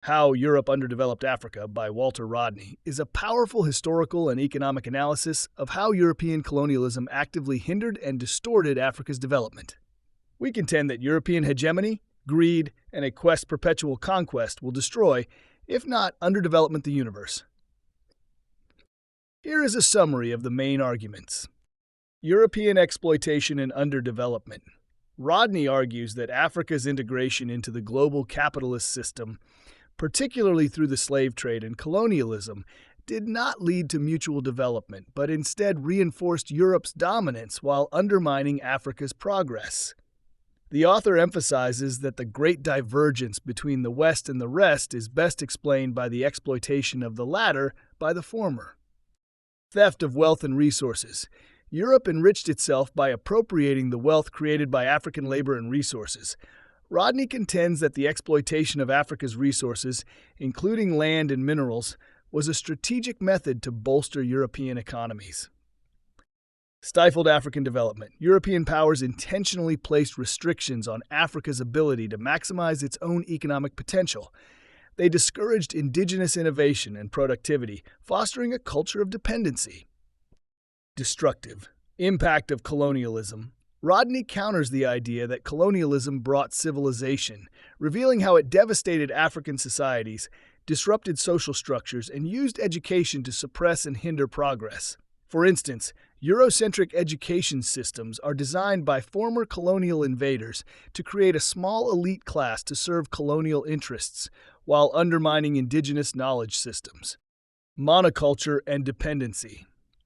How Europe Underdeveloped Africa by Walter Rodney is a powerful historical and economic analysis of how European colonialism actively hindered and distorted Africa's development. We contend that European hegemony, greed, and a quest perpetual conquest will destroy, if not underdevelopment, the universe. Here is a summary of the main arguments. European exploitation and underdevelopment. Rodney argues that Africa's integration into the global capitalist system, particularly through the slave trade and colonialism, did not lead to mutual development, but instead reinforced Europe's dominance while undermining Africa's progress. The author emphasizes that the great divergence between the West and the rest is best explained by the exploitation of the latter by the former. Theft of wealth and resources. Europe enriched itself by appropriating the wealth created by African labor and resources. Rodney contends that the exploitation of Africa's resources, including land and minerals, was a strategic method to bolster European economies. Stifled African development. European powers intentionally placed restrictions on Africa's ability to maximize its own economic potential. They discouraged indigenous innovation and productivity, fostering a culture of dependency. Destructive. Impact of colonialism. Rodney counters the idea that colonialism brought civilization, revealing how it devastated African societies, disrupted social structures, and used education to suppress and hinder progress. For instance, Eurocentric education systems are designed by former colonial invaders to create a small elite class to serve colonial interests, while undermining indigenous knowledge systems. Monoculture and dependency.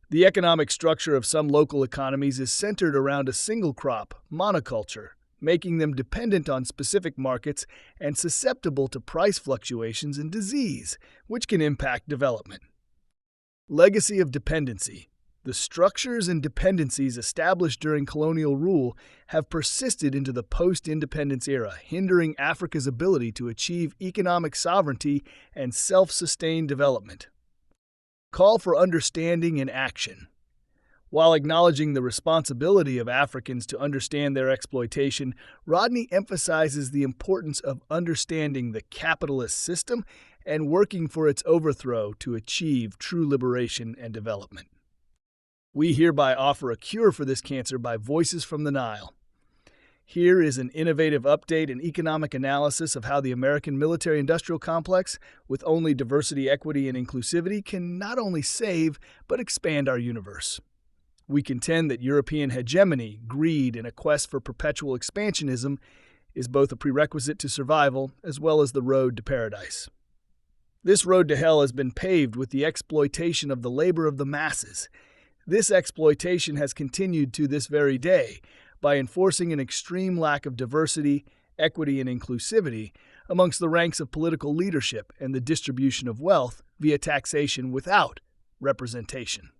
The economic structure of some local economies is centered around a single crop, monoculture, making them dependent on specific markets and susceptible to price fluctuations and disease, which can impact development. Legacy of dependency. The structures and dependencies established during colonial rule have persisted into the post-independence era, hindering Africa's ability to achieve economic sovereignty and self-sustained development. Call for understanding and action. While acknowledging the responsibility of Africans to understand their exploitation, Rodney emphasizes the importance of understanding the capitalist system and working for its overthrow to achieve true liberation and development. We hereby offer a cure for this cancer by Voices from the Nile. Here is an innovative update and economic analysis of how the American military-industrial complex, with only diversity, equity, and inclusivity, can not only save but expand our universe. We contend that European hegemony, greed, and a quest for perpetual expansionism is both a prerequisite to survival as well as the road to paradise. This road to hell has been paved with the exploitation of the labor of the masses. This exploitation has continued to this very day by enforcing an extreme lack of diversity, equity, and inclusivity amongst the ranks of political leadership and the distribution of wealth via taxation without representation.